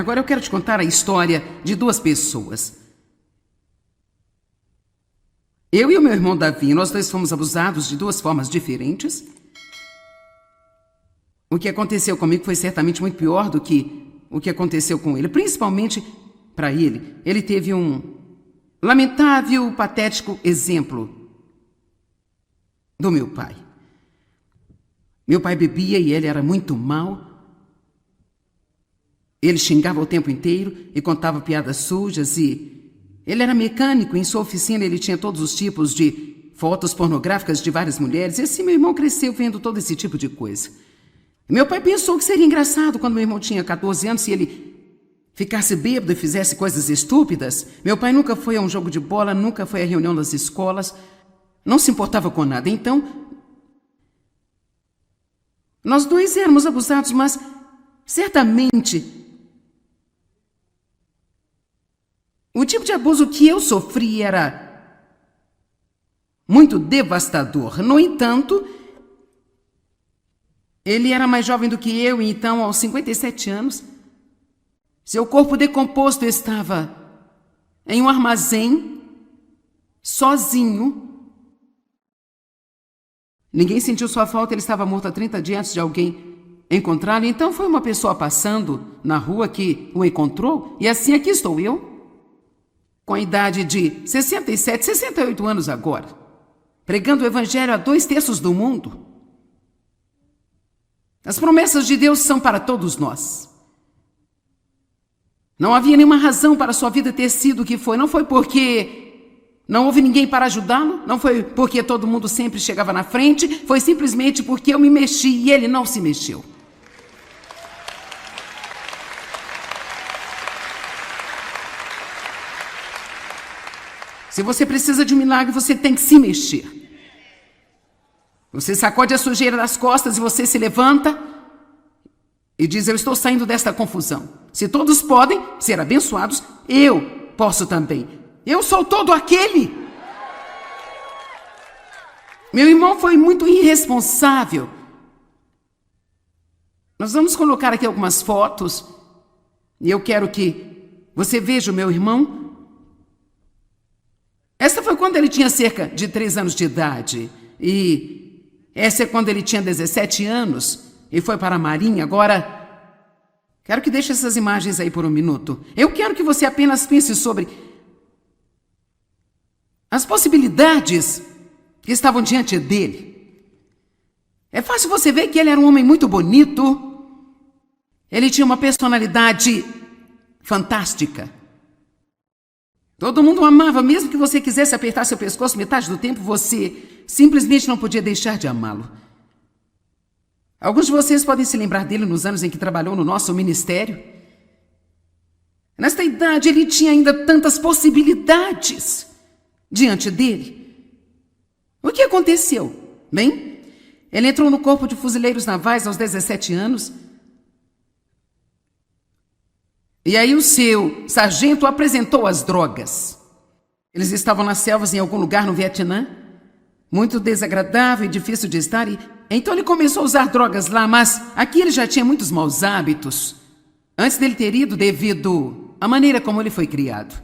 Agora eu quero te contar a história de duas pessoas. Eu e o meu irmão Davi, nós dois fomos abusados de duas formas diferentes. O que aconteceu comigo foi certamente muito pior do que o que aconteceu com ele, principalmente para ele. Ele teve um lamentável, patético exemplo do meu pai. Meu pai bebia e ele era muito mau. Ele xingava o tempo inteiro e contava piadas sujas e ele era mecânico. Em sua oficina ele tinha todos os tipos de fotos pornográficas de várias mulheres. E assim meu irmão cresceu vendo todo esse tipo de coisa. Meu pai pensou que seria engraçado quando meu irmão tinha 14 anos se ele ficasse bêbado e fizesse coisas estúpidas. Meu pai nunca foi a um jogo de bola, nunca foi à reunião das escolas, não se importava com nada. Então, nós dois éramos abusados, mas certamente o tipo de abuso que eu sofri era muito devastador. No entanto, ele era mais jovem do que eu e então, aos 57 anos, seu corpo decomposto estava em um armazém, sozinho. Ninguém sentiu sua falta, ele estava morto há 30 dias antes de alguém encontrá-lo. Então foi uma pessoa passando na rua que o encontrou e assim aqui estou eu, com a idade de 67, 68 anos agora, pregando o evangelho a 2/3 do mundo. As promessas de Deus são para todos nós. Não havia nenhuma razão para sua vida ter sido o que foi. Não foi porque não houve ninguém para ajudá-lo. Não foi porque todo mundo sempre chegava na frente. Foi simplesmente porque eu me mexi e ele não se mexeu. Se você precisa de um milagre, você tem que se mexer. Você sacode a sujeira das costas e você se levanta e diz: eu estou saindo desta confusão. Se todos podem ser abençoados, eu posso também. Eu sou todo aquele. Meu irmão foi muito irresponsável. Nós vamos colocar aqui algumas fotos e eu quero que você veja o meu irmão. Esta foi quando ele tinha cerca de 3 anos de idade e essa é quando ele tinha 17 anos e foi para a Marinha. Agora, quero que deixe essas imagens aí por um minuto. Eu quero que você apenas pense sobre as possibilidades que estavam diante dele. É fácil você ver que ele era um homem muito bonito. Ele tinha uma personalidade fantástica. Todo mundo o amava, mesmo que você quisesse apertar seu pescoço metade do tempo, você simplesmente não podia deixar de amá-lo. Alguns de vocês podem se lembrar dele nos anos em que trabalhou no nosso ministério. Nesta idade, ele tinha ainda tantas possibilidades diante dele. O que aconteceu? Bem, ele entrou no Corpo de Fuzileiros Navais aos 17 anos. E aí o seu sargento apresentou as drogas. Eles estavam nas selvas em algum lugar no Vietnã. Muito desagradável e difícil de estar. E então ele começou a usar drogas lá, mas aqui ele já tinha muitos maus hábitos. Antes dele ter ido devido à maneira como ele foi criado.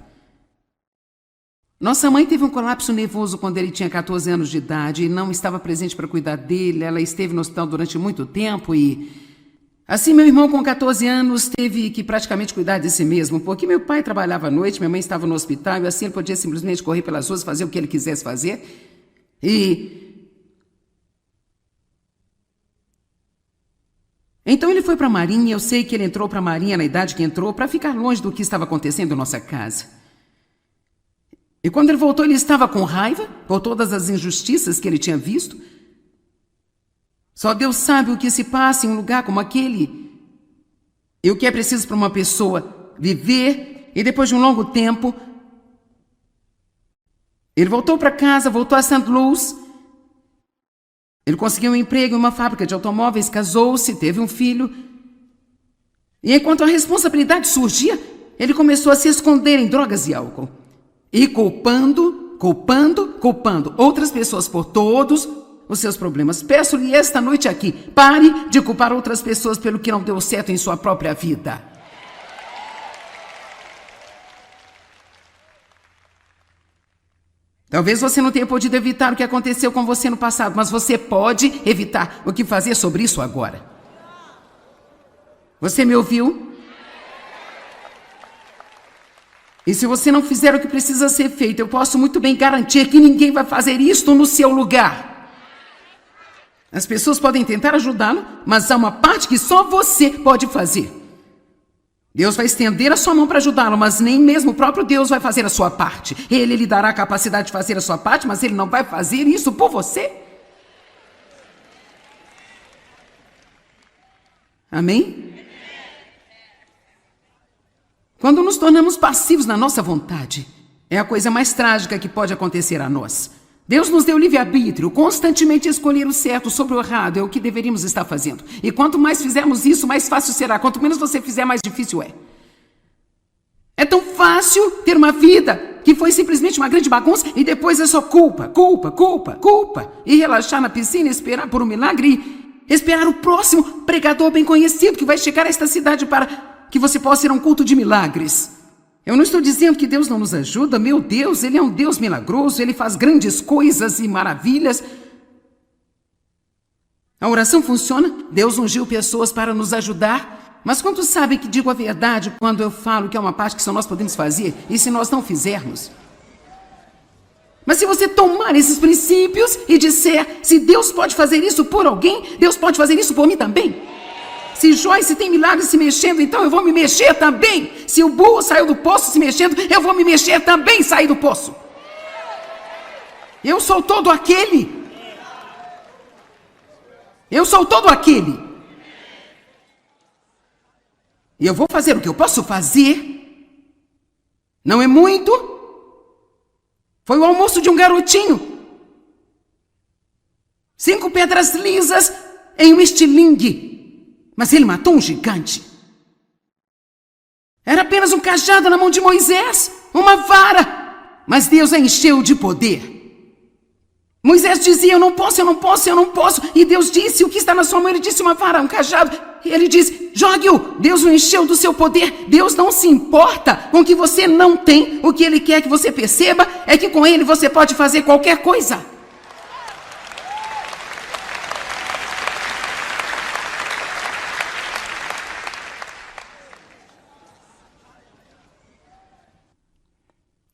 Nossa mãe teve um colapso nervoso quando ele tinha 14 anos de idade e não estava presente para cuidar dele. Ela esteve no hospital durante muito tempo e assim, meu irmão, com 14 anos, teve que praticamente cuidar de si mesmo, porque meu pai trabalhava à noite, minha mãe estava no hospital, e assim ele podia simplesmente correr pelas ruas, fazer o que ele quisesse fazer. Então ele foi para a Marinha. Eu sei que ele entrou para a Marinha na idade que entrou, para ficar longe do que estava acontecendo em nossa casa. E quando ele voltou, ele estava com raiva por todas as injustiças que ele tinha visto. Só Deus sabe o que se passa em um lugar como aquele. E o que é preciso para uma pessoa viver. E depois de um longo tempo, ele voltou para casa, voltou a St. Louis. Ele conseguiu um emprego em uma fábrica de automóveis, casou-se, teve um filho. E enquanto a responsabilidade surgia, ele começou a se esconder em drogas e álcool. E culpando outras pessoas por todos os seus problemas. Peço-lhe esta noite aqui, pare de culpar outras pessoas pelo que não deu certo em sua própria vida. Talvez você não tenha podido evitar o que aconteceu com você no passado, mas você pode evitar o que fazer sobre isso agora. Você me ouviu? E se você não fizer o que precisa ser feito, eu posso muito bem garantir que ninguém vai fazer isto no seu lugar. As pessoas podem tentar ajudá-lo, mas há uma parte que só você pode fazer. Deus vai estender a sua mão para ajudá-lo, mas nem mesmo o próprio Deus vai fazer a sua parte. Ele lhe dará a capacidade de fazer a sua parte, mas ele não vai fazer isso por você. Amém? Quando nos tornamos passivos na nossa vontade, é a coisa mais trágica que pode acontecer a nós. Deus nos deu livre-arbítrio, constantemente escolher o certo sobre o errado é o que deveríamos estar fazendo. E quanto mais fizermos isso, mais fácil será. Quanto menos você fizer, mais difícil é. É tão fácil ter uma vida que foi simplesmente uma grande bagunça e depois é só culpa, culpa, culpa, culpa. E relaxar na piscina, esperar por um milagre e esperar o próximo pregador bem conhecido que vai chegar a esta cidade para que você possa ir a um culto de milagres. Eu não estou dizendo que Deus não nos ajuda. Meu Deus, Ele é um Deus milagroso. Ele faz grandes coisas e maravilhas. A oração funciona. Deus ungiu pessoas para nos ajudar. Mas quantos sabem que digo a verdade quando eu falo que é uma parte que só nós podemos fazer e se nós não fizermos? Mas se você tomar esses princípios e disser, se Deus pode fazer isso por alguém, Deus pode fazer isso por mim também. Se Joyce tem milagres se mexendo, então eu vou me mexer também. Se o burro saiu do poço se mexendo, eu vou me mexer também e sair do poço. Eu sou todo aquele. Eu sou todo aquele. E eu vou fazer o que eu posso fazer. Não é muito. Foi o almoço de um garotinho. 5 pedras lisas em um estilingue. Mas ele matou um gigante. Era apenas um cajado na mão de Moisés, uma vara. Mas Deus a encheu de poder. Moisés dizia, eu não posso, eu não posso, eu não posso. E Deus disse, o que está na sua mão? Ele disse, uma vara, um cajado. E ele disse, jogue-o. Deus o encheu do seu poder. Deus não se importa com o que você não tem. O que Ele quer que você perceba é que com Ele você pode fazer qualquer coisa.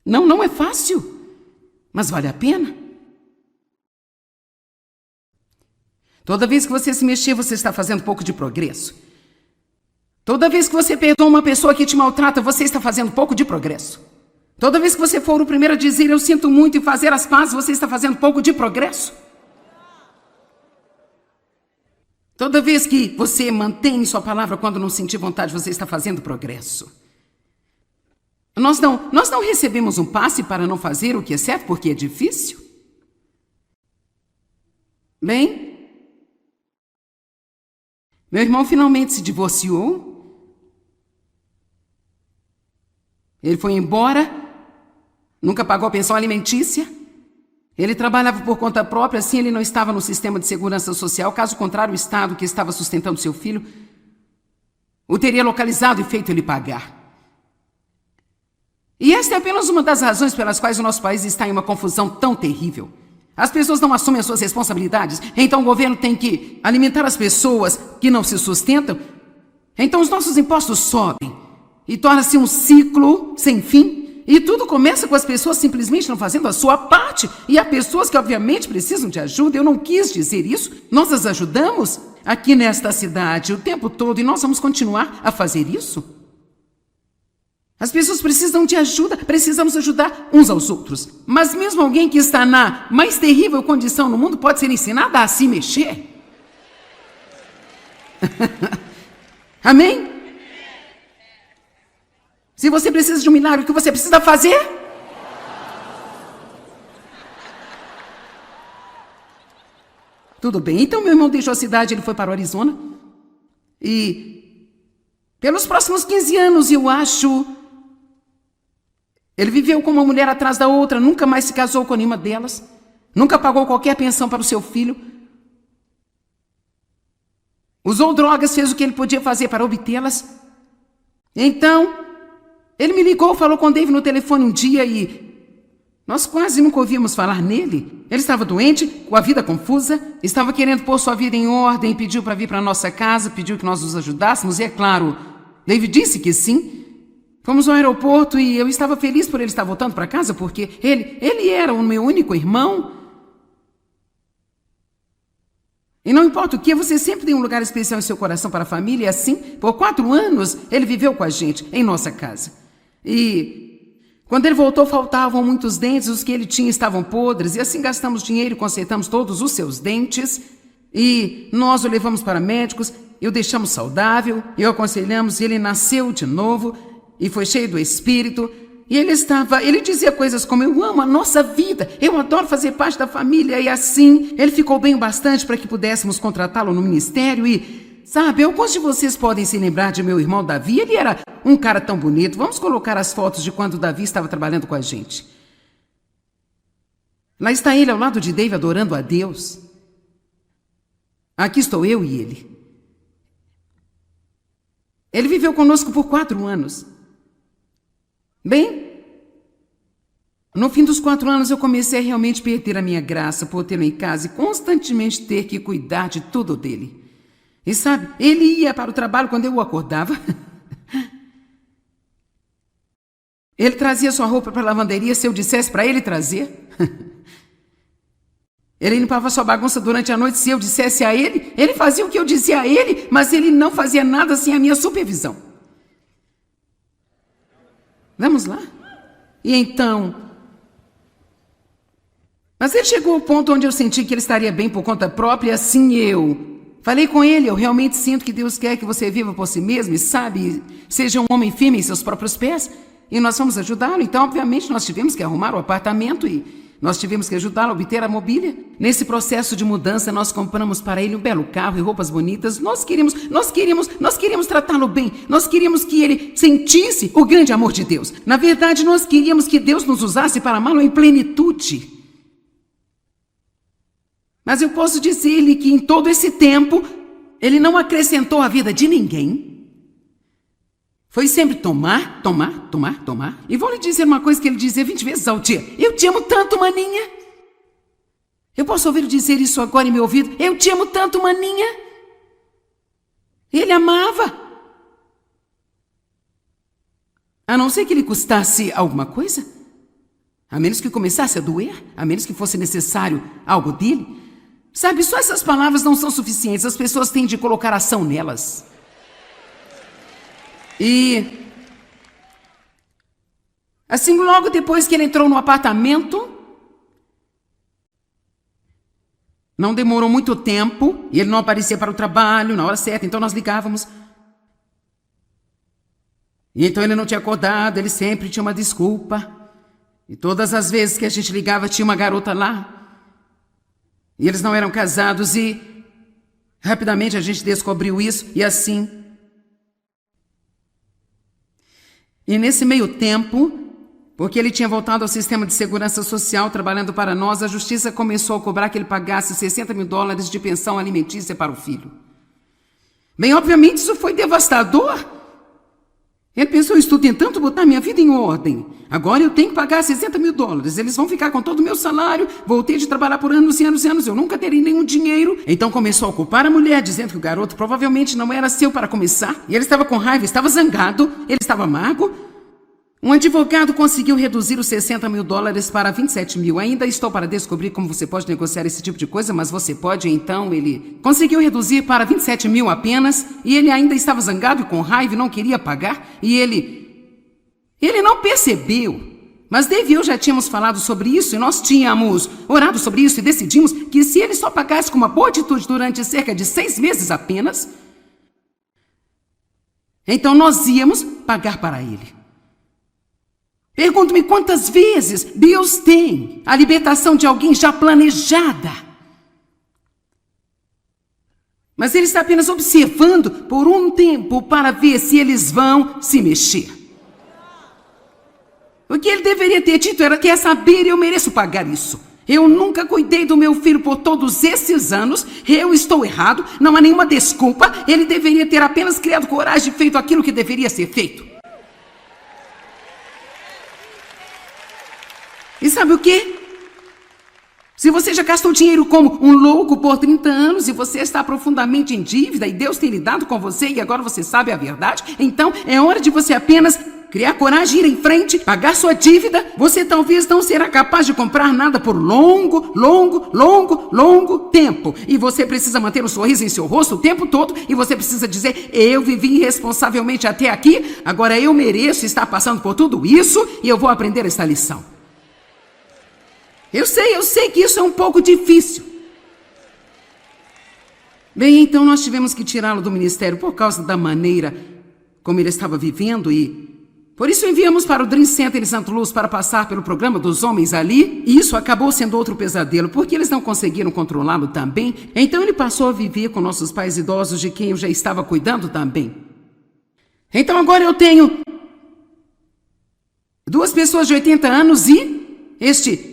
Não é fácil, mas vale a pena. Toda vez que você se mexer, você está fazendo pouco de progresso. Toda vez que você perdoa uma pessoa que te maltrata, você está fazendo pouco de progresso. Toda vez que você for o primeiro a dizer eu sinto muito e fazer as pazes, você está fazendo pouco de progresso. Toda vez que você mantém sua palavra quando não sentir vontade, você está fazendo progresso. Nós não recebemos um passe para não fazer o que é certo porque é difícil. Bem, meu irmão finalmente se divorciou. Ele foi embora, nunca pagou a pensão alimentícia. Ele trabalhava por conta própria, assim ele não estava no sistema de segurança social. Caso contrário, o Estado que estava sustentando seu filho o teria localizado e feito ele pagar. E esta é apenas uma das razões pelas quais o nosso país está em uma confusão tão terrível. As pessoas não assumem as suas responsabilidades, então o governo tem que alimentar as pessoas que não se sustentam. Então os nossos impostos sobem e torna-se um ciclo sem fim. E tudo começa com as pessoas simplesmente não fazendo a sua parte. E há pessoas que obviamente precisam de ajuda. Eu não quis dizer isso. Nós as ajudamos aqui nesta cidade o tempo todo e nós vamos continuar a fazer isso. As pessoas precisam de ajuda, precisamos ajudar uns aos outros. Mas mesmo alguém que está na mais terrível condição no mundo pode ser ensinada a se mexer. Amém? Se você precisa de um milagre, o que você precisa fazer? Tudo bem, então meu irmão deixou a cidade, ele foi para o Arizona. E pelos próximos 15 anos, eu acho, ele viveu com uma mulher atrás da outra, nunca mais se casou com nenhuma delas, nunca pagou qualquer pensão para o seu filho, usou drogas, fez o que ele podia fazer para obtê-las. Então, ele me ligou, falou com o Dave no telefone um dia e Nós quase nunca ouvíamos falar nele. Ele estava doente, com a vida confusa, estava querendo pôr sua vida em ordem, pediu para vir para nossa casa, pediu que nós os ajudássemos, e é claro, David disse que sim. Fomos ao aeroporto e eu estava feliz por ele estar voltando para casa, porque ele era o meu único irmão. E não importa o que, você sempre tem um lugar especial em seu coração para a família, e assim, por 4 anos, ele viveu com a gente, em nossa casa. E quando ele voltou, faltavam muitos dentes, os que ele tinha estavam podres, e assim gastamos dinheiro e consertamos todos os seus dentes, e nós o levamos para médicos, e o deixamos saudável, e o aconselhamos, e ele nasceu de novo, e foi cheio do Espírito, e ele dizia coisas como: eu amo a nossa vida, eu adoro fazer parte da família, e assim, ele ficou bem o bastante para que pudéssemos contratá-lo no ministério, e sabe, alguns de vocês podem se lembrar de meu irmão Davi, ele era um cara tão bonito. Vamos colocar as fotos de quando Davi estava trabalhando com a gente. Lá está ele ao lado de David adorando a Deus. Aqui estou eu e ele. Ele viveu conosco por 4 anos. Bem, no fim dos 4 anos eu comecei a realmente perder a minha graça por tê-lo em casa e constantemente ter que cuidar de tudo dele. E sabe, ele ia para o trabalho quando eu o acordava. Ele trazia sua roupa para a lavanderia se eu dissesse para ele trazer. Ele limpava sua bagunça durante a noite se eu dissesse a ele. Ele fazia o que eu dizia a ele, mas ele não fazia nada sem a minha supervisão. Vamos lá? E então... Mas ele chegou ao ponto onde eu senti que ele estaria bem por conta própria, e assim eu falei com ele: eu realmente sinto que Deus quer que você viva por si mesmo e, sabe, seja um homem firme em seus próprios pés. E nós fomos ajudá-lo. Então, obviamente, nós tivemos que arrumar o apartamento e nós tivemos que ajudá-lo a obter a mobília. Nesse processo de mudança, nós compramos para ele um belo carro e roupas bonitas. Nós queríamos tratá-lo bem. Nós queríamos que ele sentisse o grande amor de Deus. Na verdade, nós queríamos que Deus nos usasse para amá-lo em plenitude. Mas eu posso dizer-lhe que em todo esse tempo, ele não acrescentou à vida de ninguém. Foi sempre tomar. E vou lhe dizer uma coisa que ele dizia 20 vezes ao dia: eu te amo tanto, maninha. Eu posso ouvir dizer isso agora em meu ouvido: eu te amo tanto, maninha. Ele amava. A não ser que lhe custasse alguma coisa. A menos que começasse a doer. A menos que fosse necessário algo dele. Sabe, só essas palavras não são suficientes. As pessoas têm de colocar ação nelas. E assim, logo depois que ele entrou no apartamento, não demorou muito tempo, e ele não aparecia para o trabalho na hora certa, então nós ligávamos. E então ele não tinha acordado, ele sempre tinha uma desculpa. E todas as vezes que a gente ligava tinha uma garota lá. E eles não eram casados e rapidamente a gente descobriu isso e assim. E nesse meio tempo, porque ele tinha voltado ao sistema de segurança social trabalhando para nós, a justiça começou a cobrar que ele pagasse $60.000 de pensão alimentícia para o filho. Bem, obviamente isso foi devastador. Ele pensou: estou tentando botar minha vida em ordem. Agora eu tenho que pagar $60.000. Eles vão ficar com todo o meu salário. Voltei de trabalhar por anos e anos e anos. Eu nunca terei nenhum dinheiro. Então começou a culpar a mulher, dizendo que o garoto provavelmente não era seu para começar. E ele estava com raiva, estava zangado, ele estava amargo. Um advogado conseguiu reduzir os $60.000 para 27 mil. Ainda estou para descobrir como você pode negociar esse tipo de coisa, mas você pode. Então ele conseguiu reduzir para 27 mil apenas, e ele ainda estava zangado e com raiva e não queria pagar, e ele não percebeu. Mas Dave e eu já tínhamos falado sobre isso, e nós tínhamos orado sobre isso, e decidimos que se ele só pagasse com uma boa atitude durante cerca de 6 meses apenas, então nós íamos pagar para ele. Pergunto-me quantas vezes Deus tem a libertação de alguém já planejada. Mas Ele está apenas observando por um tempo para ver se eles vão se mexer. O que Ele deveria ter dito era: quer saber, eu mereço pagar isso. Eu nunca cuidei do meu filho por todos esses anos. Eu estou errado, não há nenhuma desculpa. Ele deveria ter apenas criado coragem e feito aquilo que deveria ser feito. E sabe o quê? Se você já gastou dinheiro como um louco por 30 anos e você está profundamente em dívida e Deus tem lidado com você e agora você sabe a verdade, então é hora de você apenas criar coragem, ir em frente, pagar sua dívida. Você talvez não será capaz de comprar nada por longo tempo. E você precisa manter um sorriso em seu rosto o tempo todo e você precisa dizer: eu vivi irresponsavelmente até aqui, agora eu mereço estar passando por tudo isso e eu vou aprender essa lição. Eu sei que isso é um pouco difícil. Bem, então nós tivemos que tirá-lo do ministério por causa da maneira como ele estava vivendo e por isso enviamos para o Dream Center em St. Louis para passar pelo programa dos homens ali. E isso acabou sendo outro pesadelo, porque eles não conseguiram controlá-lo também. Então ele passou a viver com nossos pais idosos, de quem eu já estava cuidando também. Então agora eu tenho 2 pessoas de 80 anos e este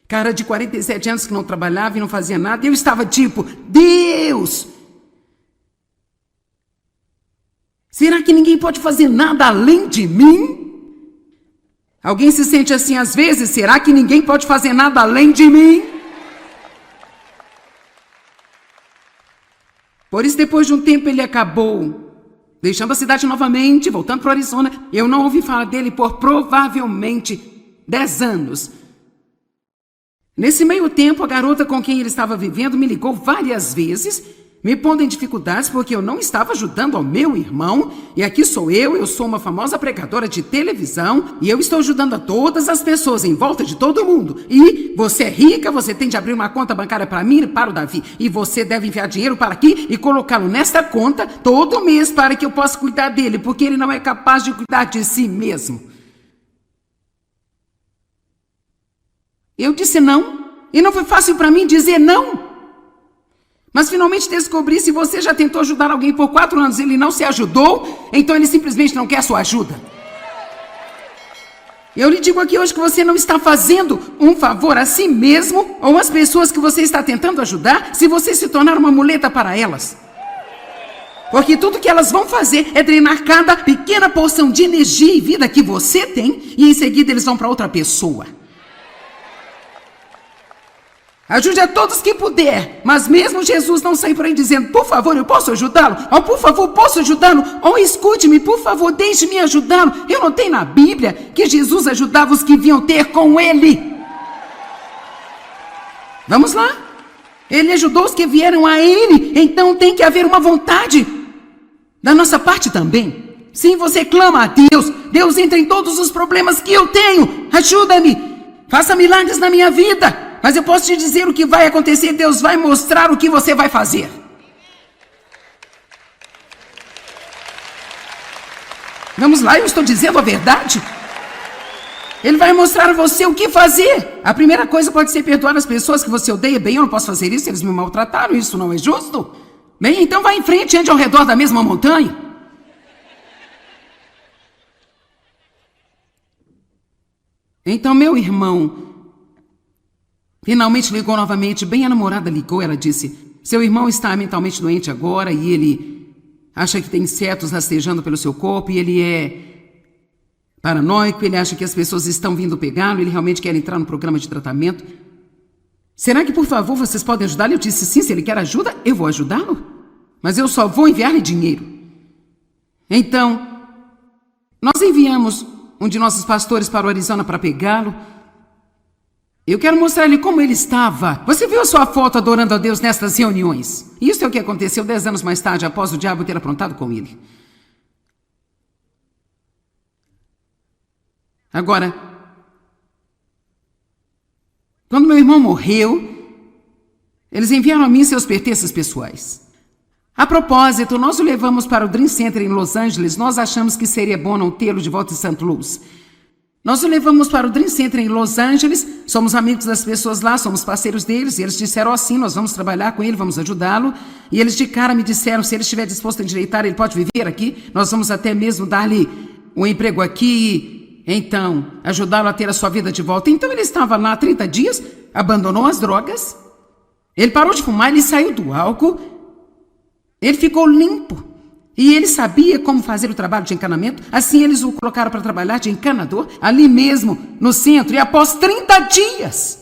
cara de 47 anos que não trabalhava e não fazia nada. E eu estava tipo: Deus! Será que ninguém pode fazer nada além de mim? Alguém se sente assim às vezes? Será que ninguém pode fazer nada além de mim? Por isso, depois de um tempo, ele acabou deixando a cidade novamente, voltando para o Arizona. Eu não ouvi falar dele por provavelmente 10 anos. Nesse meio tempo, a garota com quem ele estava vivendo me ligou várias vezes, me pondo em dificuldades porque eu não estava ajudando ao meu irmão. E aqui sou eu sou uma famosa pregadora de televisão e eu estou ajudando a todas as pessoas em volta de todo mundo. E você é rica, você tem de abrir uma conta bancária para mim e para o Davi. E você deve enviar dinheiro para aqui e colocá-lo nesta conta todo mês para que eu possa cuidar dele, porque ele não é capaz de cuidar de si mesmo. Eu disse não, e não foi fácil para mim dizer não. Mas finalmente descobri: se você já tentou ajudar alguém por 4 anos e ele não se ajudou, então ele simplesmente não quer sua ajuda. Eu lhe digo aqui hoje que você não está fazendo um favor a si mesmo ou às pessoas que você está tentando ajudar se você se tornar uma muleta para elas. Porque tudo que elas vão fazer é drenar cada pequena porção de energia e vida que você tem e em seguida eles vão para outra pessoa. Ajude a todos que puder, mas mesmo Jesus não sai por aí dizendo: por favor, eu posso ajudá-lo? Ou por favor, posso ajudá-lo? Ou escute-me, por favor, deixe-me ajudá-lo. Eu não tenho na Bíblia que Jesus ajudava os que vinham ter com ele. Vamos lá? Ele ajudou os que vieram a ele, então tem que haver uma vontade da nossa parte também. Sim, você clama a Deus: Deus, entra em todos os problemas que eu tenho, ajuda-me, faça milagres na minha vida. Mas eu posso te dizer o que vai acontecer: Deus vai mostrar o que você vai fazer. Vamos lá, eu estou dizendo a verdade. Ele vai mostrar a você o que fazer. A primeira coisa pode ser perdoar as pessoas que você odeia. Bem, eu não posso fazer isso, eles me maltrataram, isso não é justo. Bem, então vá em frente e ande ao redor da mesma montanha. Então meu irmão finalmente ligou novamente. Bem, a namorada ligou, ela disse: seu irmão está mentalmente doente agora e ele acha que tem insetos rastejando pelo seu corpo e ele é paranoico, ele acha que as pessoas estão vindo pegá-lo, ele realmente quer entrar no programa de tratamento. Será que, por favor, vocês podem ajudá-lo? Eu disse: sim, se ele quer ajuda, eu vou ajudá-lo, mas eu só vou enviar-lhe dinheiro. Então, nós enviamos um de nossos pastores para o Arizona para pegá-lo. Eu quero mostrar-lhe como ele estava. Você viu a sua foto adorando a Deus nestas reuniões? Isso é o que aconteceu 10 anos mais tarde, após o diabo ter aprontado com ele. Agora, quando meu irmão morreu, eles enviaram a mim seus pertences pessoais. A propósito, nós o levamos para o Dream Center em Los Angeles. Nós achamos que seria bom não tê-lo de volta em St. Louis. Nós o levamos para o Dream Center em Los Angeles, somos amigos das pessoas lá, somos parceiros deles, e eles disseram assim: nós vamos trabalhar com ele, vamos ajudá-lo. E eles de cara me disseram: se ele estiver disposto a endireitar, ele pode viver aqui, nós vamos até mesmo dar-lhe um emprego aqui, então ajudá-lo a ter a sua vida de volta. Então ele estava lá há 30 dias, abandonou as drogas, ele parou de fumar, ele saiu do álcool, ele ficou limpo. E ele sabia como fazer o trabalho de encanamento. Assim eles o colocaram para trabalhar de encanador, ali mesmo, no centro. E após 30 dias,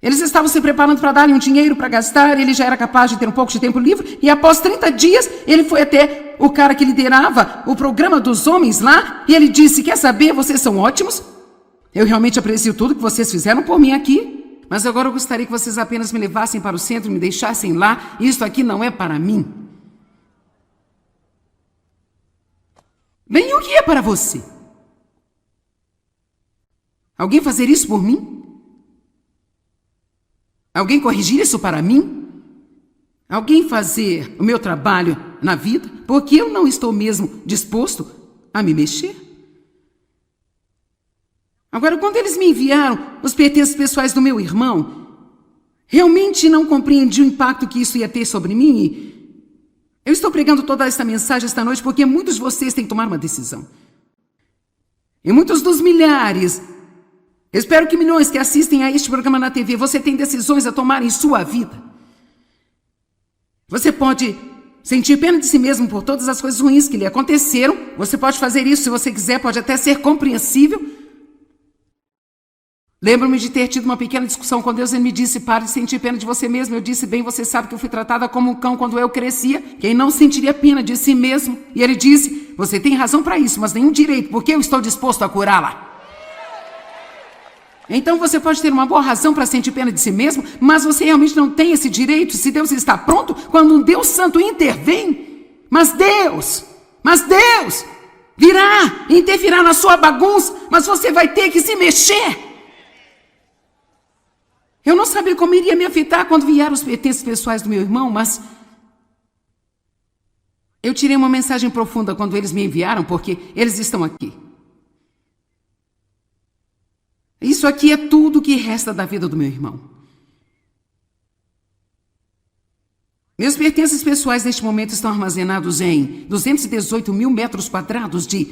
eles estavam se preparando para darem um dinheiro para gastar. Ele já era capaz de ter um pouco de tempo livre. E após 30 dias, ele foi até o cara que liderava o programa dos homens lá. E ele disse, quer saber, vocês são ótimos. Eu realmente aprecio tudo que vocês fizeram por mim aqui. Mas agora eu gostaria que vocês apenas me levassem para o centro e me deixassem lá. Isso aqui não é para mim. Bem, o que é para você? Alguém fazer isso por mim? Alguém corrigir isso para mim? Alguém fazer o meu trabalho na vida? Porque eu não estou mesmo disposto a me mexer. Agora, quando eles me enviaram os pertences pessoais do meu irmão, realmente não compreendi o impacto que isso ia ter sobre mim e eu estou pregando toda esta mensagem esta noite porque muitos de vocês têm que tomar uma decisão. E muitos dos milhares, espero que milhões que assistem a este programa na TV, você tem decisões a tomar em sua vida. Você pode sentir pena de si mesmo por todas as coisas ruins que lhe aconteceram. Você pode fazer isso se você quiser, pode até ser compreensível. Lembro-me de ter tido uma pequena discussão com Deus. Ele me disse, pare de sentir pena de você mesmo. Eu disse, bem, você sabe que eu fui tratada como um cão quando eu crescia. Quem não sentiria pena de si mesmo? E ele disse, você tem razão para isso, mas nenhum direito, porque eu estou disposto a curá-la. Então você pode ter uma boa razão para sentir pena de si mesmo, mas você realmente não tem esse direito se Deus está pronto quando um Deus Santo intervém. Mas Deus virá e intervirá na sua bagunça, mas você vai ter que se mexer. Eu não sabia como iria me afetar quando vieram os pertences pessoais do meu irmão, mas eu tirei uma mensagem profunda quando eles me enviaram, porque eles estão aqui. Isso aqui é tudo que resta da vida do meu irmão. Meus pertences pessoais neste momento estão armazenados em 218 mil metros quadrados de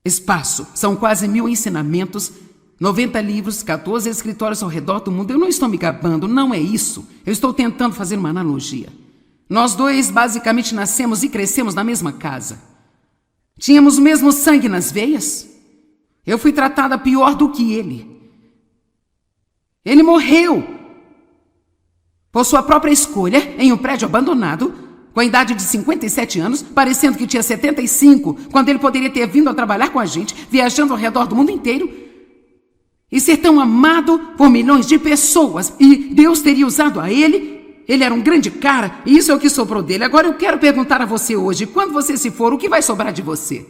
espaço. São quase 1000 ensinamentos, 90 livros, 14 escritórios ao redor do mundo. Eu não estou me gabando, não é isso. Eu estou tentando fazer uma analogia. Nós dois basicamente nascemos e crescemos na mesma casa. Tínhamos o mesmo sangue nas veias. Eu fui tratada pior do que ele. Ele morreu por sua própria escolha em um prédio abandonado, com a idade de 57 anos, parecendo que tinha 75, quando ele poderia ter vindo a trabalhar com a gente, viajando ao redor do mundo inteiro, e ser tão amado por milhões de pessoas, e Deus teria usado a ele. Ele era um grande cara, e isso é o que sobrou dele. Agora eu quero perguntar a você hoje, quando você se for, o que vai sobrar de você?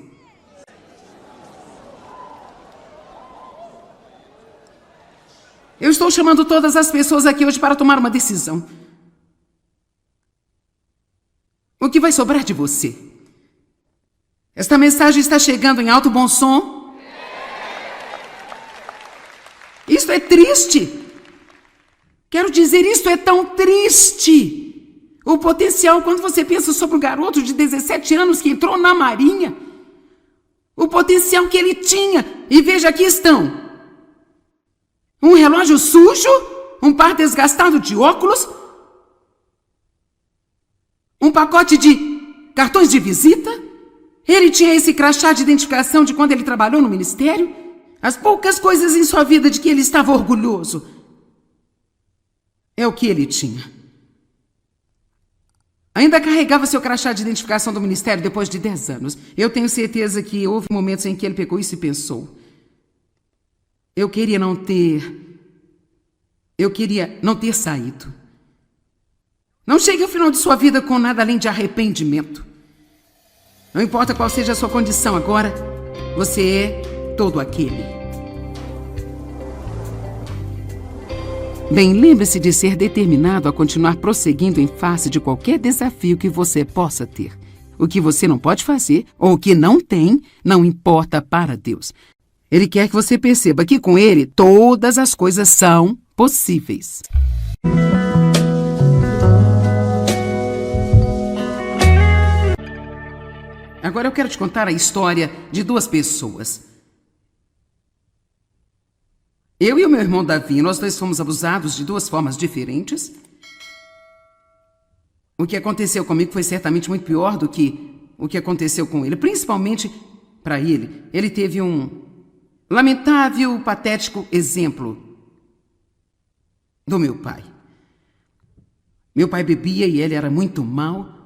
Eu estou chamando todas as pessoas aqui hoje para tomar uma decisão. O que vai sobrar de você? Esta mensagem está chegando em alto bom som. Isto é triste. Quero dizer, isto é tão triste. O potencial, quando você pensa sobre o garoto de 17 anos que entrou na Marinha, o potencial que ele tinha. E veja, aqui estão. Um relógio sujo, um par desgastado de óculos, um pacote de cartões de visita. Ele tinha esse crachá de identificação de quando ele trabalhou no ministério. As poucas coisas em sua vida de que ele estava orgulhoso é o que ele tinha. Ainda carregava seu crachá de identificação do ministério depois de 10 anos. Eu tenho certeza que houve momentos em que ele pegou isso e pensou: Eu queria não ter saído. Não chegue ao final de sua vida com nada além de arrependimento. Não importa qual seja a sua condição agora, você é todo aquele. Bem, lembre-se de ser determinado a continuar prosseguindo em face de qualquer desafio que você possa ter. O que você não pode fazer, ou o que não tem, não importa para Deus. Ele quer que você perceba que com Ele todas as coisas são possíveis. Agora eu quero te contar a história de duas pessoas. Eu e o meu irmão Davi, nós dois fomos abusados de duas formas diferentes. O que aconteceu comigo foi certamente muito pior do que o que aconteceu com ele, principalmente para ele. Ele teve um lamentável, patético exemplo do meu pai. Meu pai bebia e ele era muito mau.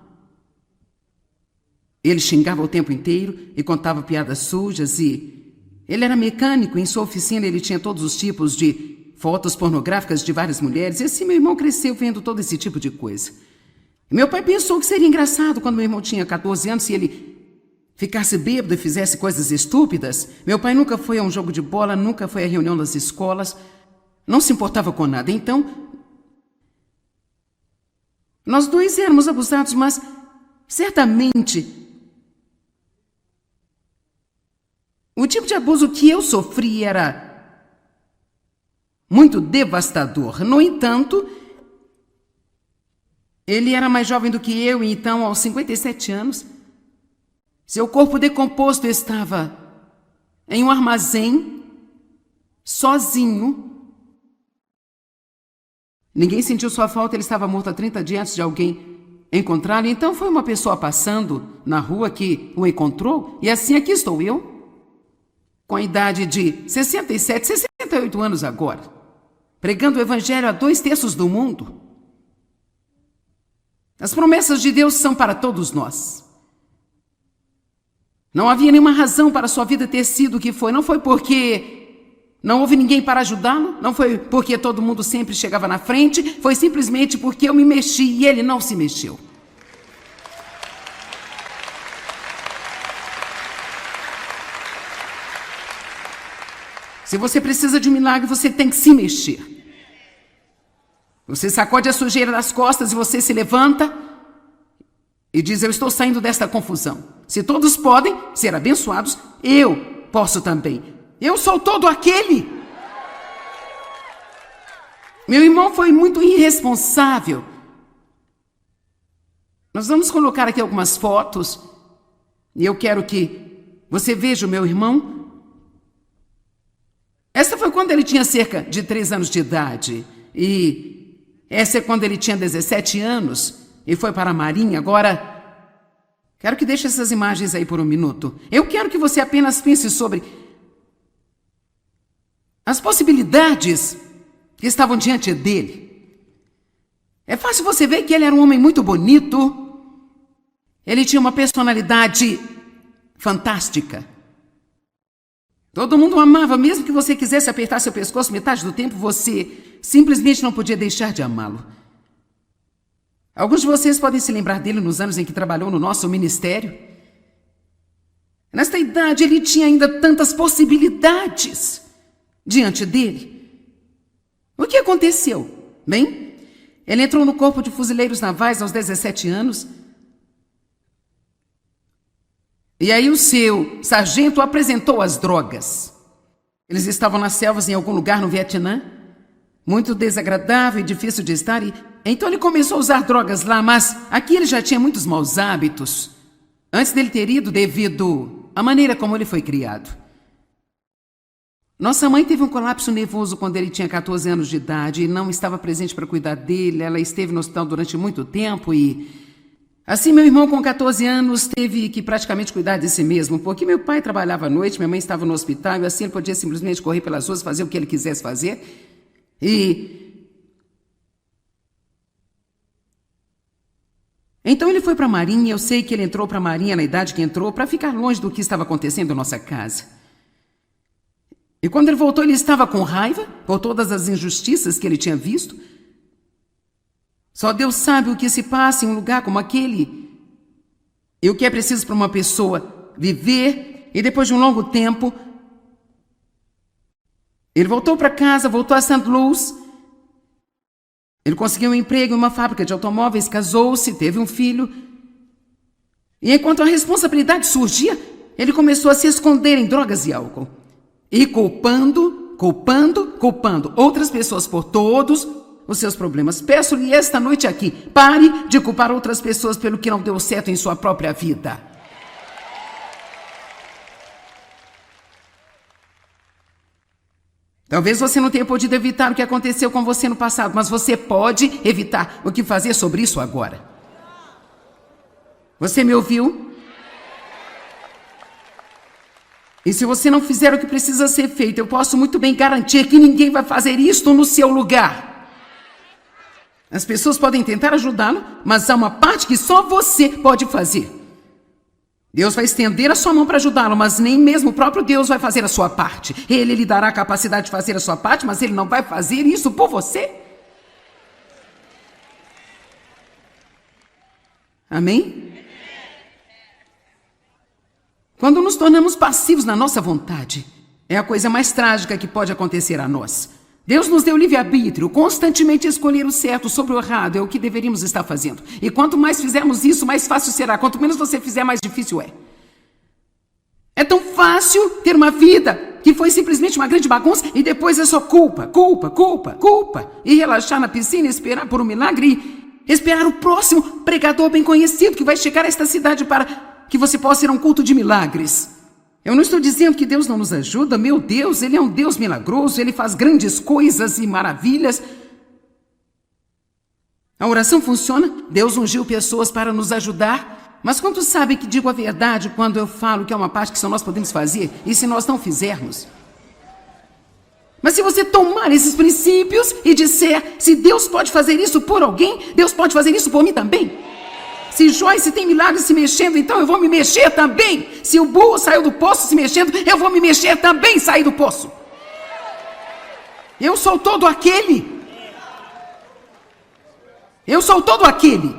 Ele xingava o tempo inteiro e contava piadas sujas e ele era mecânico. Em sua oficina ele tinha todos os tipos de fotos pornográficas de várias mulheres. E assim meu irmão cresceu vendo todo esse tipo de coisa. Meu pai pensou que seria engraçado quando meu irmão tinha 14 anos se ele ficasse bêbado e fizesse coisas estúpidas. Meu pai nunca foi a um jogo de bola, nunca foi à reunião das escolas, não se importava com nada. Então, nós dois éramos abusados, mas certamente o tipo de abuso que eu sofri era muito devastador. No entanto, ele era mais jovem do que eu e então, aos 57 anos, seu corpo decomposto estava em um armazém, sozinho. Ninguém sentiu sua falta, ele estava morto há 30 dias antes de alguém encontrá-lo. Então foi uma pessoa passando na rua que o encontrou e assim aqui estou eu, com a idade de 67, 68 anos agora, pregando o evangelho a 2/3 do mundo. As promessas de Deus são para todos nós. Não havia nenhuma razão para sua vida ter sido o que foi. Não foi porque não houve ninguém para ajudá-lo. Não foi porque todo mundo sempre chegava na frente. Foi simplesmente porque eu me mexi e ele não se mexeu. Se você precisa de um milagre, você tem que se mexer. Você sacode a sujeira das costas e você se levanta e diz: eu estou saindo desta confusão. Se todos podem ser abençoados, eu posso também. Eu sou todo aquele. Meu irmão foi muito irresponsável. Nós vamos colocar aqui algumas fotos e eu quero que você veja o meu irmão. Essa foi quando ele tinha cerca de 3 anos de idade e essa é quando ele tinha 17 anos e foi para a Marinha. Agora, quero que deixe essas imagens aí por um minuto. Eu quero que você apenas pense sobre as possibilidades que estavam diante dele. É fácil você ver que ele era um homem muito bonito. Ele tinha uma personalidade fantástica. Todo mundo o amava, mesmo que você quisesse apertar seu pescoço metade do tempo, você simplesmente não podia deixar de amá-lo. Alguns de vocês podem se lembrar dele nos anos em que trabalhou no nosso ministério. Nesta idade, ele tinha ainda tantas possibilidades diante dele. O que aconteceu? Bem, ele entrou no Corpo de Fuzileiros Navais aos 17 anos. E aí o seu sargento apresentou as drogas. Eles estavam nas selvas em algum lugar no Vietnã. Muito desagradável e difícil de estar. E então ele começou a usar drogas lá, mas aqui ele já tinha muitos maus hábitos. Antes dele ter ido devido à maneira como ele foi criado. Nossa mãe teve um colapso nervoso quando ele tinha 14 anos de idade e não estava presente para cuidar dele. Ela esteve no hospital durante muito tempo e assim, meu irmão, com 14 anos, teve que praticamente cuidar de si mesmo, porque meu pai trabalhava à noite, minha mãe estava no hospital, e assim ele podia simplesmente correr pelas ruas, fazer o que ele quisesse fazer. Então ele foi para a Marinha. Eu sei que ele entrou para a Marinha na idade que entrou, para ficar longe do que estava acontecendo em nossa casa. E quando ele voltou, ele estava com raiva por todas as injustiças que ele tinha visto. Só Deus sabe o que se passa em um lugar como aquele. E o que é preciso para uma pessoa viver. E depois de um longo tempo, ele voltou para casa, voltou a St. Louis. Ele conseguiu um emprego em uma fábrica de automóveis, casou-se, teve um filho. E enquanto a responsabilidade surgia, ele começou a se esconder em drogas e álcool. E culpando outras pessoas por todos os seus problemas. Peço-lhe esta noite aqui, pare de culpar outras pessoas pelo que não deu certo em sua própria vida. Talvez você não tenha podido evitar o que aconteceu com você no passado, mas você pode evitar o que fazer sobre isso agora. Você me ouviu? E se você não fizer o que precisa ser feito, eu posso muito bem garantir que ninguém vai fazer isto no seu lugar. As pessoas podem tentar ajudá-lo, mas há uma parte que só você pode fazer. Deus vai estender a sua mão para ajudá-lo, mas nem mesmo o próprio Deus vai fazer a sua parte. Ele lhe dará a capacidade de fazer a sua parte, mas ele não vai fazer isso por você. Amém? Quando nos tornamos passivos na nossa vontade, é a coisa mais trágica que pode acontecer a nós. Deus nos deu livre-arbítrio, constantemente escolher o certo sobre o errado é o que deveríamos estar fazendo. E quanto mais fizermos isso, mais fácil será. Quanto menos você fizer, mais difícil é. É tão fácil ter uma vida que foi simplesmente uma grande bagunça e depois é só culpa, culpa, culpa, culpa. E relaxar na piscina e esperar por um milagre e esperar o próximo pregador bem conhecido que vai chegar a esta cidade para que você possa ir a um culto de milagres. Eu não estou dizendo que Deus não nos ajuda. Meu Deus, Ele é um Deus milagroso. Ele faz grandes coisas e maravilhas. A oração funciona. Deus ungiu pessoas para nos ajudar. Mas quantos sabem que digo a verdade quando eu falo que é uma parte que só nós podemos fazer? E se nós não fizermos? Mas se você tomar esses princípios e disser, se Deus pode fazer isso por alguém, Deus pode fazer isso por mim também. Se Joyce tem milagres se mexendo, então eu vou me mexer também. Se o burro saiu do poço se mexendo, eu vou me mexer também e sair do poço. Eu sou todo aquele. Eu sou todo aquele.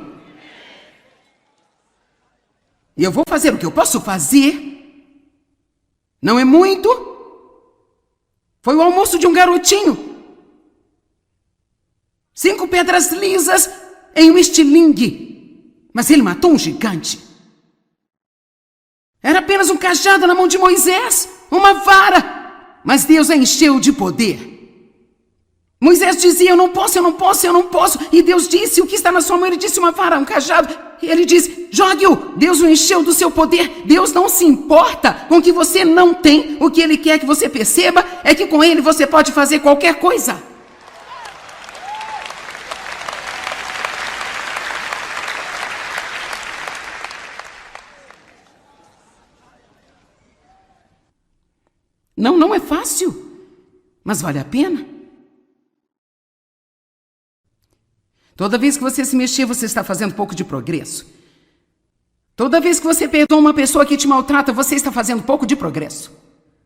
E eu vou fazer o que eu posso fazer. Não é muito. Foi o almoço de um garotinho. 5 pedras lisas em um estilingue. Mas ele matou um gigante. Era apenas um cajado na mão de Moisés, uma vara. Mas Deus a encheu de poder. Moisés dizia, eu não posso, eu não posso, eu não posso. E Deus disse, o que está na sua mão? Ele disse, uma vara, um cajado. E ele disse, jogue-o. Deus o encheu do seu poder. Deus não se importa com o que você não tem. O que Ele quer que você perceba é que com Ele você pode fazer qualquer coisa. Não é fácil, mas vale a pena. Toda vez que você se mexer, você está fazendo um pouco de progresso. Toda vez que você perdoa uma pessoa que te maltrata, você está fazendo um pouco de progresso.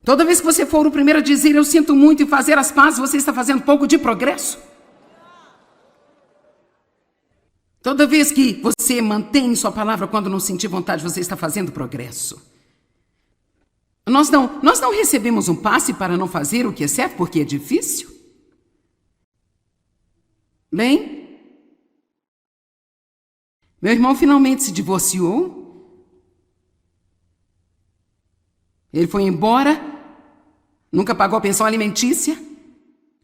Toda vez que você for o primeiro a dizer, eu sinto muito, e fazer as pazes, você está fazendo um pouco de progresso. Toda vez que você mantém sua palavra quando não sentir vontade, você está fazendo progresso. Nós não recebemos um passe para não fazer o que é certo porque é difícil. Bem, meu irmão finalmente se divorciou. Ele foi embora, nunca pagou a pensão alimentícia.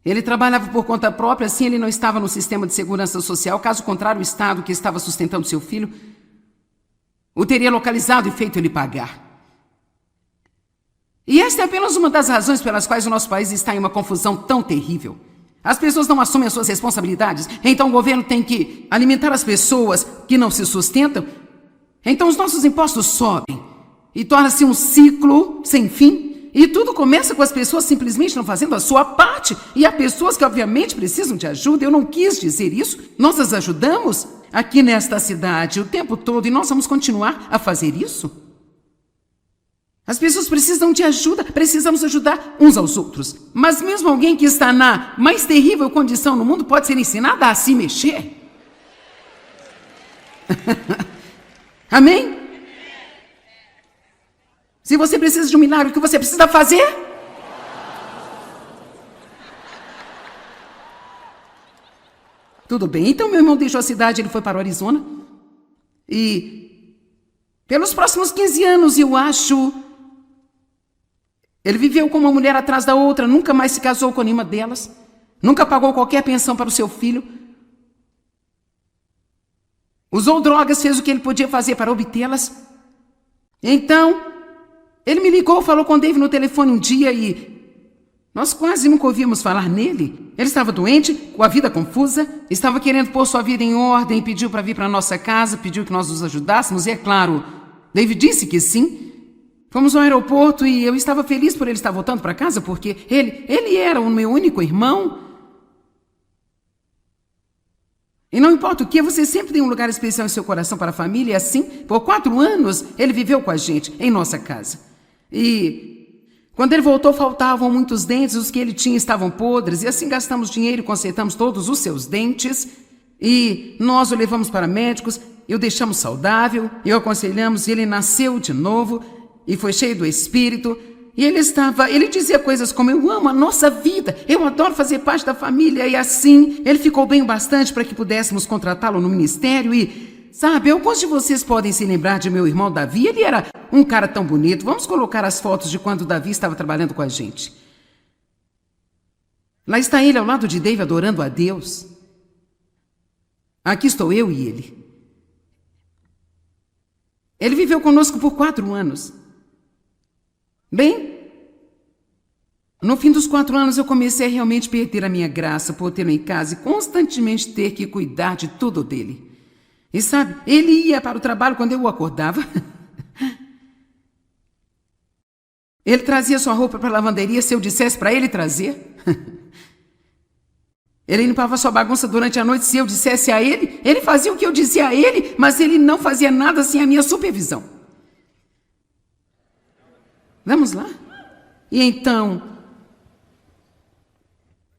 Ele trabalhava por conta própria, assim ele não estava no sistema de segurança social. Caso contrário, o Estado que estava sustentando seu filho o teria localizado e feito ele pagar. E esta é apenas uma das razões pelas quais o nosso país está em uma confusão tão terrível. As pessoas não assumem as suas responsabilidades, então o governo tem que alimentar as pessoas que não se sustentam. Então os nossos impostos sobem e torna-se um ciclo sem fim. E tudo começa com as pessoas simplesmente não fazendo a sua parte. E há pessoas que obviamente precisam de ajuda. Eu não quis dizer isso. Nós as ajudamos aqui nesta cidade o tempo todo e nós vamos continuar a fazer isso. As pessoas precisam de ajuda, precisamos ajudar uns aos outros. Mas mesmo alguém que está na mais terrível condição no mundo pode ser ensinada a se mexer. Amém? Se você precisa de um milagre, o que você precisa fazer? Tudo bem, então meu irmão deixou a cidade, ele foi para o Arizona. E pelos próximos 15 anos, eu acho, ele viveu com uma mulher atrás da outra, nunca mais se casou com nenhuma delas, nunca pagou qualquer pensão para o seu filho. Usou drogas, fez o que ele podia fazer para obtê-las. Então, ele me ligou, falou com o Dave no telefone um dia e Nós quase nunca ouvíamos falar nele. Ele estava doente, com a vida confusa, estava querendo pôr sua vida em ordem, pediu para vir para a nossa casa, pediu que nós os ajudássemos, e é claro, David disse que sim. Fomos ao aeroporto e eu estava feliz por ele estar voltando para casa, porque ele era o meu único irmão. E não importa o que, você sempre tem um lugar especial em seu coração para a família, e assim, por 4 anos, ele viveu com a gente, em nossa casa. E quando ele voltou, faltavam muitos dentes, os que ele tinha estavam podres, e assim gastamos dinheiro e consertamos todos os seus dentes, e nós o levamos para médicos, e o deixamos saudável, e o aconselhamos, e ele nasceu de novo, e foi cheio do Espírito, e ele dizia coisas como: eu amo a nossa vida, eu adoro fazer parte da família, e assim, ele ficou bem o bastante para que pudéssemos contratá-lo no ministério, e sabe, alguns de vocês podem se lembrar de meu irmão Davi, ele era um cara tão bonito. Vamos colocar as fotos de quando Davi estava trabalhando com a gente. Lá está ele ao lado de David adorando a Deus. Aqui estou eu e ele. Ele viveu conosco por 4 anos. Bem, no fim dos 4 anos eu comecei a realmente perder a minha graça por tê-lo em casa e constantemente ter que cuidar de tudo dele. E sabe, ele ia para o trabalho quando eu o acordava. Ele trazia sua roupa para a lavanderia se eu dissesse para ele trazer. Ele limpava sua bagunça durante a noite se eu dissesse a ele. Ele fazia o que eu dizia a ele, mas ele não fazia nada sem a minha supervisão. Vamos lá? E então...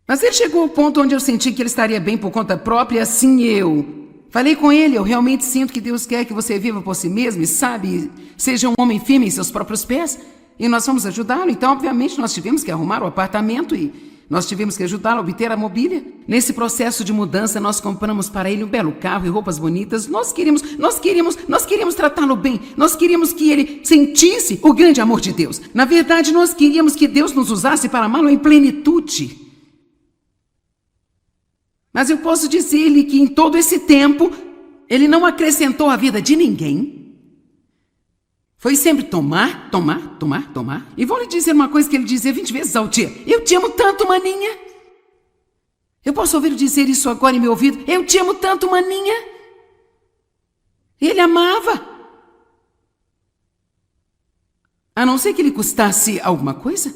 Mas ele chegou ao ponto onde eu senti que ele estaria bem por conta própria, e assim eu falei com ele: eu realmente sinto que Deus quer que você viva por si mesmo e, sabe, seja um homem firme em seus próprios pés, e nós vamos ajudá-lo. Então, obviamente, nós tivemos que arrumar o apartamento e nós tivemos que ajudá-lo a obter a mobília. Nesse processo de mudança, nós compramos para ele um belo carro e roupas bonitas. Nós queríamos tratá-lo bem. Nós queríamos que ele sentisse o grande amor de Deus. Na verdade, nós queríamos que Deus nos usasse para amá-lo em plenitude. Mas eu posso dizer-lhe que em todo esse tempo, ele não acrescentou à vida de ninguém. Foi sempre tomar. E vou lhe dizer uma coisa que ele dizia 20 vezes ao dia: eu te amo tanto, maninha. Eu posso ouvir dizer isso agora em meu ouvido: eu te amo tanto, maninha. Ele amava. A não ser que lhe custasse alguma coisa.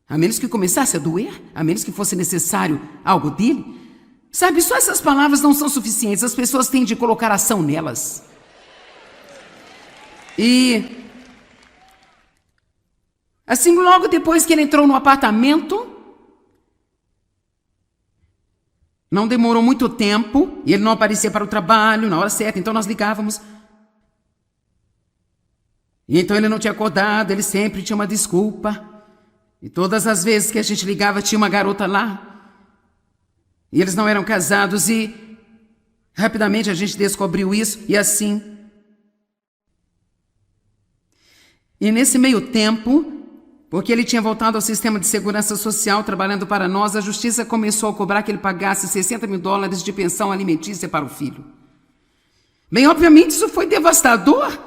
A menos que começasse a doer. A menos que fosse necessário algo dele. Sabe, só essas palavras não são suficientes. As pessoas têm de colocar ação nelas. E assim, logo depois que ele entrou no apartamento, não demorou muito tempo, e ele não aparecia para o trabalho na hora certa, então nós ligávamos. E então ele não tinha acordado, ele sempre tinha uma desculpa. E todas as vezes que a gente ligava, tinha uma garota lá. E eles não eram casados, e rapidamente a gente descobriu isso, e assim. E nesse meio tempo, porque ele tinha voltado ao sistema de segurança social trabalhando para nós, a justiça começou a cobrar que ele pagasse $60.000 de pensão alimentícia para o filho. Bem, obviamente isso foi devastador.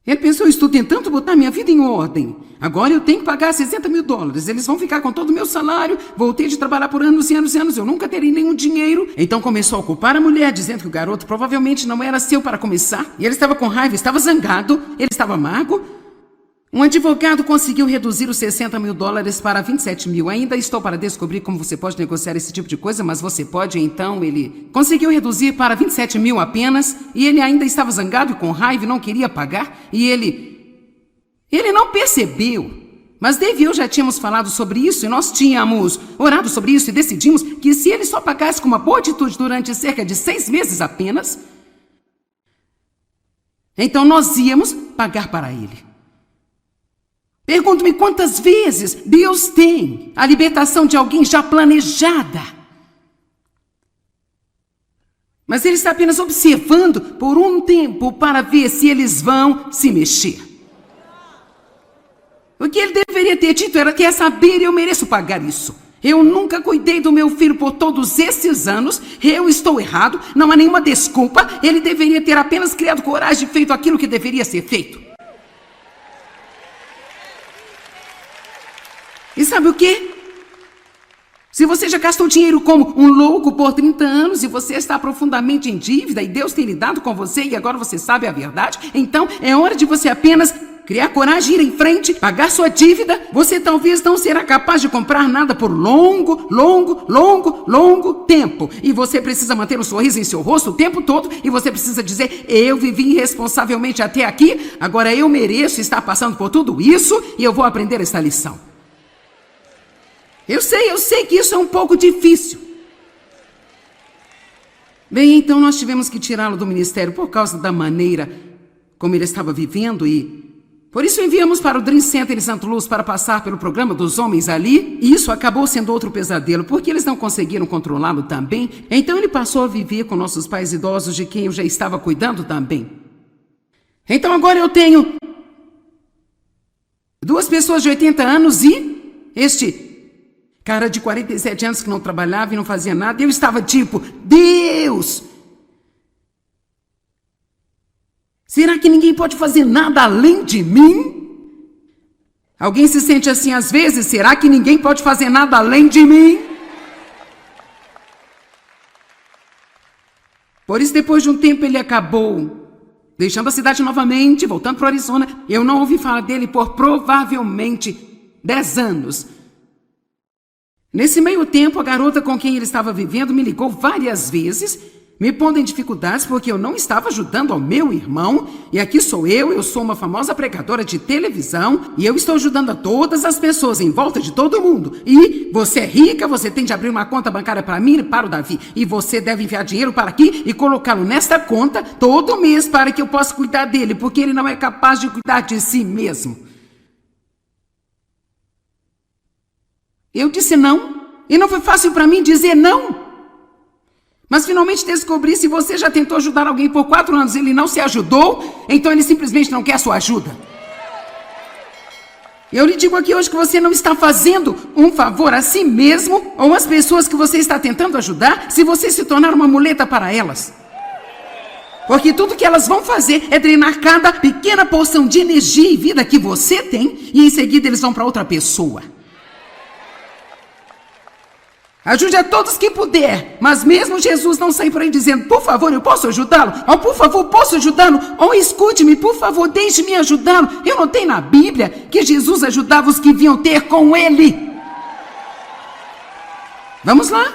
Ele pensou: eu estou tentando botar minha vida em ordem. Agora eu tenho que pagar $60.000. Eles vão ficar com todo o meu salário. Voltei de trabalhar por anos e anos e anos. Eu nunca terei nenhum dinheiro. Então começou a culpar a mulher, dizendo que o garoto provavelmente não era seu para começar. E ele estava com raiva, estava zangado, ele estava amargo. Um advogado conseguiu reduzir os $60.000 para 27 mil. Ainda estou para descobrir como você pode negociar esse tipo de coisa, mas você pode. Então ele conseguiu reduzir para 27 mil apenas, e ele ainda estava zangado e com raiva e não queria pagar, e ele não percebeu. Mas Dave e eu já tínhamos falado sobre isso, e nós tínhamos orado sobre isso, e decidimos que se ele só pagasse com uma boa atitude durante cerca de 6 meses apenas, então nós íamos pagar para ele. Pergunto-me quantas vezes Deus tem a libertação de alguém já planejada. Mas Ele está apenas observando por um tempo para ver se eles vão se mexer. O que ele deveria ter dito era: quer saber, eu mereço pagar isso. Eu nunca cuidei do meu filho por todos esses anos, eu estou errado, não há nenhuma desculpa. Ele deveria ter apenas criado coragem e feito aquilo que deveria ser feito. E sabe o quê? Se você já gastou dinheiro como um louco por 30 anos e você está profundamente em dívida e Deus tem lidado com você e agora você sabe a verdade, então é hora de você apenas criar coragem, ir em frente, pagar sua dívida. Você talvez não será capaz de comprar nada por longo tempo. E você precisa manter um sorriso em seu rosto o tempo todo e você precisa dizer: eu vivi irresponsavelmente até aqui, agora eu mereço estar passando por tudo isso e eu vou aprender essa lição. Eu sei que isso é um pouco difícil. Bem, então nós tivemos que tirá-lo do ministério por causa da maneira como ele estava vivendo e por isso enviamos para o Dream Center em Santo Luz para passar pelo programa dos homens ali. E isso acabou sendo outro pesadelo, porque eles não conseguiram controlá-lo também. Então ele passou a viver com nossos pais idosos, de quem eu já estava cuidando também. Então agora eu tenho 2 pessoas de 80 anos e este cara de 47 anos que não trabalhava e não fazia nada. E eu estava tipo: Deus! Será que ninguém pode fazer nada além de mim? Alguém se sente assim às vezes? Será que ninguém pode fazer nada além de mim? Por isso, depois de um tempo, ele acabou deixando a cidade novamente, voltando para o Arizona. Eu não ouvi falar dele por provavelmente 10 anos. Nesse meio tempo, a garota com quem ele estava vivendo me ligou várias vezes, me pondo em dificuldades porque eu não estava ajudando ao meu irmão. E aqui sou eu sou uma famosa pregadora de televisão e eu estou ajudando a todas as pessoas em volta de todo mundo. E você é rica, você tem de abrir uma conta bancária para mim e para o Davi. E você deve enviar dinheiro para aqui e colocá-lo nesta conta todo mês para que eu possa cuidar dele, porque ele não é capaz de cuidar de si mesmo. Eu disse não, e não foi fácil para mim dizer não. Mas finalmente descobri: se você já tentou ajudar alguém por 4 anos e ele não se ajudou, então ele simplesmente não quer sua ajuda. Eu lhe digo aqui hoje que você não está fazendo um favor a si mesmo ou às pessoas que você está tentando ajudar se você se tornar uma muleta para elas. Porque tudo que elas vão fazer é drenar cada pequena porção de energia e vida que você tem e em seguida eles vão para outra pessoa. Ajude a todos que puder, mas mesmo Jesus não sai por aí dizendo: por favor, eu posso ajudá-lo? Ou por favor, posso ajudá-lo? Ou escute-me, por favor, deixe-me ajudá-lo. Eu não tenho na Bíblia que Jesus ajudava os que vinham ter com ele. Vamos lá?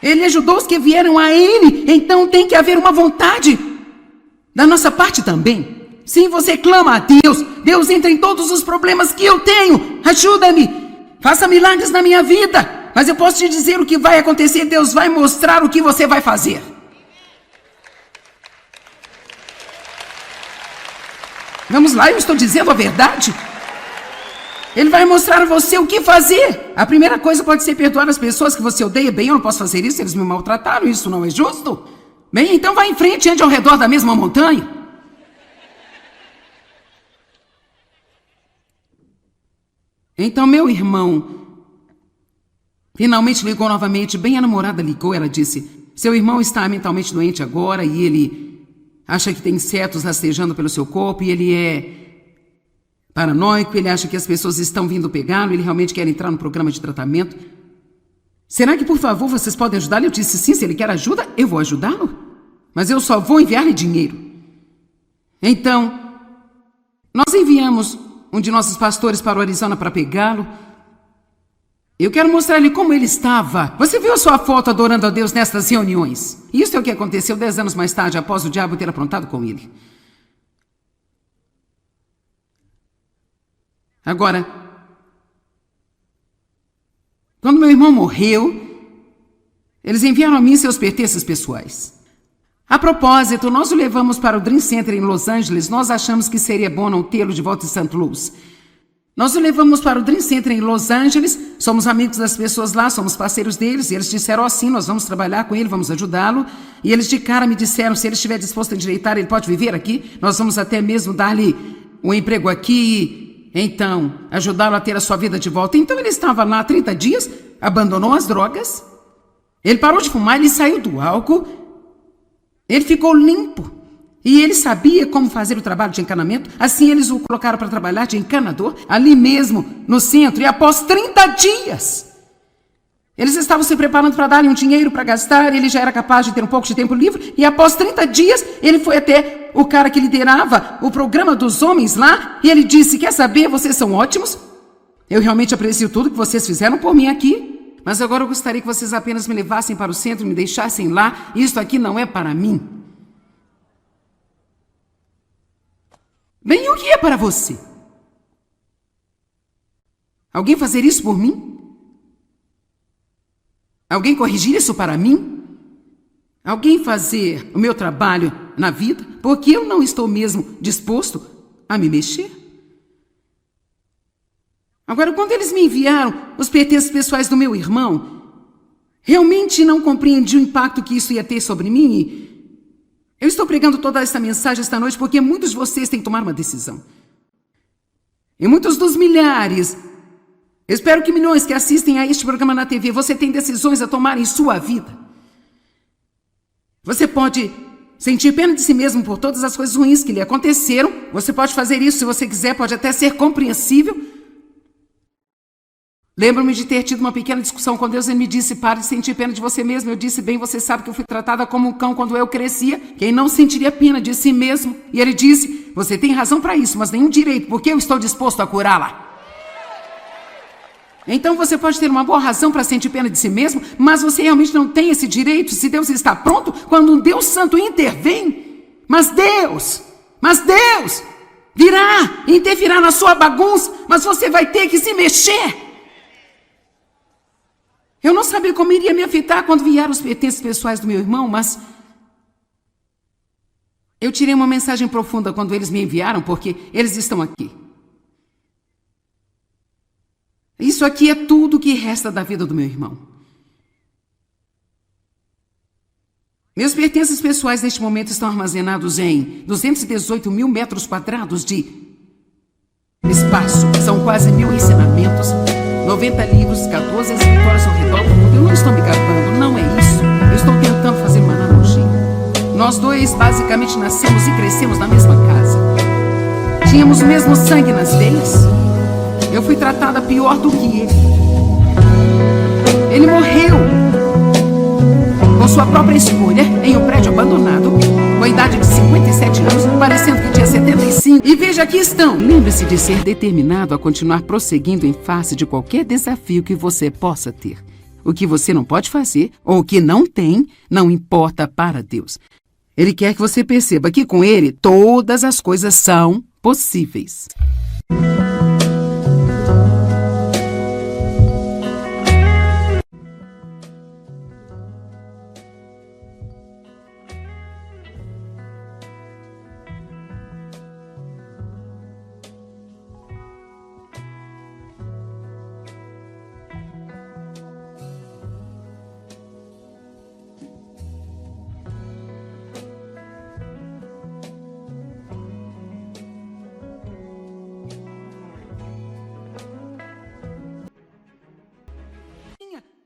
Ele ajudou os que vieram a ele, então tem que haver uma vontade da nossa parte também. Sim, você clama a Deus, Deus entra em todos os problemas que eu tenho, ajuda-me, faça milagres na minha vida. Mas eu posso te dizer o que vai acontecer: Deus vai mostrar o que você vai fazer. Vamos lá, eu estou dizendo a verdade. Ele vai mostrar a você o que fazer. A primeira coisa pode ser perdoar as pessoas que você odeia. Bem, eu não posso fazer isso, eles me maltrataram, isso não é justo. Bem, então vá em frente, ande ao redor da mesma montanha. Então meu irmão finalmente ligou novamente. Bem, a namorada ligou, ela disse: seu irmão está mentalmente doente agora e ele acha que tem insetos rastejando pelo seu corpo e ele é paranoico, ele acha que as pessoas estão vindo pegá-lo, ele realmente quer entrar no programa de tratamento. Será que, por favor, vocês podem ajudá-lo? Eu disse: sim, se ele quer ajuda, eu vou ajudá-lo, mas eu só vou enviar-lhe dinheiro. Então, nós enviamos um de nossos pastores para o Arizona para pegá-lo. Eu quero mostrar-lhe como ele estava. Você viu a sua foto adorando a Deus nestas reuniões? Isso é o que aconteceu 10 anos mais tarde, após o diabo ter aprontado com ele. Agora, quando meu irmão morreu, eles enviaram a mim seus pertences pessoais. A propósito, nós o levamos para o Dream Center em Los Angeles. Nós achamos que seria bom não tê-lo de volta em St. Louis. Nós o levamos para o Dream Center em Los Angeles, somos amigos das pessoas lá, somos parceiros deles, e eles disseram assim: nós vamos trabalhar com ele, vamos ajudá-lo. E eles de cara me disseram: se ele estiver disposto a endireitar, ele pode viver aqui, nós vamos até mesmo dar-lhe um emprego aqui, então ajudá-lo a ter a sua vida de volta. Então ele estava lá há 30 dias, abandonou as drogas, ele parou de fumar, ele saiu do álcool, ele ficou limpo. E ele sabia como fazer o trabalho de encanamento. Assim eles o colocaram para trabalhar de encanador, ali mesmo, no centro. E após 30 dias, eles estavam se preparando para darem um dinheiro para gastar. Ele já era capaz de ter um pouco de tempo livre. E após 30 dias, ele foi até o cara que liderava o programa dos homens lá. E ele disse, quer saber, vocês são ótimos. Eu realmente aprecio tudo que vocês fizeram por mim aqui. Mas agora eu gostaria que vocês apenas me levassem para o centro e me deixassem lá. Isto aqui não é para mim. Bem, e o que é para você? Alguém fazer isso por mim? Alguém corrigir isso para mim? Alguém fazer o meu trabalho na vida? Porque eu não estou mesmo disposto a me mexer. Agora, quando eles me enviaram os pertences pessoais do meu irmão, realmente não compreendi o impacto que isso ia ter sobre mim e eu estou pregando toda essa mensagem esta noite porque muitos de vocês têm que tomar uma decisão. E muitos dos milhares, espero que milhões que assistem a este programa na TV, você tem decisões a tomar em sua vida. Você pode sentir pena de si mesmo por todas as coisas ruins que lhe aconteceram. Você pode fazer isso se você quiser, pode até ser compreensível. Lembro-me de ter tido uma pequena discussão com Deus. Ele me disse, pare de sentir pena de você mesmo. Eu disse, bem, você sabe que eu fui tratada como um cão quando eu crescia. Quem não sentiria pena de si mesmo? E ele disse, você tem razão para isso, mas nenhum direito, porque eu estou disposto a curá-la. Então você pode ter uma boa razão para sentir pena de si mesmo, mas você realmente não tem esse direito se Deus está pronto quando um Deus Santo intervém. Mas Deus virá e intervirá na sua bagunça, mas você vai ter que se mexer. Eu não sabia como iria me afetar quando vieram os pertences pessoais do meu irmão, mas eu tirei uma mensagem profunda quando eles me enviaram, porque eles estão aqui. Isso aqui é tudo que resta da vida do meu irmão. Meus pertences pessoais neste momento estão armazenados em 218 mil metros quadrados de espaço. São quase 1000 ensinamentos. 90 livros, 14 escritórios ao redor do mundo. Eu não estou me gabando, não é isso. Eu estou tentando fazer uma analogia. Nós dois basicamente nascemos e crescemos na mesma casa. Tínhamos o mesmo sangue nas veias. Eu fui tratada pior do que ele. Ele morreu com sua própria escolha em um prédio abandonado, com a idade de 57 anos, parecendo que tinha 75. E veja, aqui estão. Lembre-se de ser determinado a continuar prosseguindo em face de qualquer desafio que você possa ter. O que você não pode fazer, ou o que não tem, não importa para Deus. Ele quer que você perceba que com Ele todas as coisas são possíveis.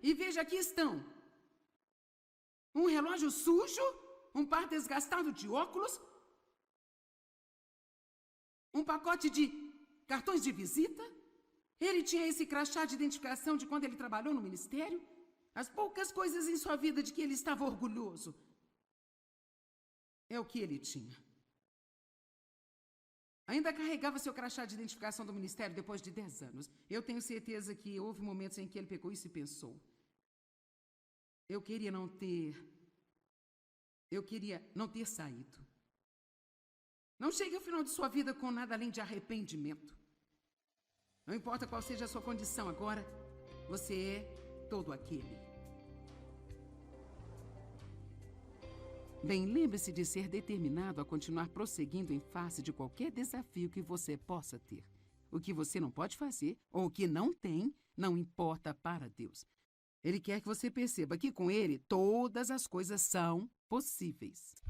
E veja, aqui estão. Um relógio sujo, um par desgastado de óculos, um pacote de cartões de visita. Ele tinha esse crachá de identificação de quando ele trabalhou no ministério. As poucas coisas em sua vida de que ele estava orgulhoso é o que ele tinha. Ainda carregava seu crachá de identificação do ministério depois de 10 anos. Eu tenho certeza que houve momentos em que ele pegou isso e pensou: Eu queria não ter saído. Não chegue ao final de sua vida com nada além de arrependimento. Não importa qual seja a sua condição agora, você é todo aquele. Bem, lembre-se de ser determinado a continuar prosseguindo em face de qualquer desafio que você possa ter. O que você não pode fazer, ou o que não tem, não importa para Deus. Ele quer que você perceba que com Ele todas as coisas são possíveis.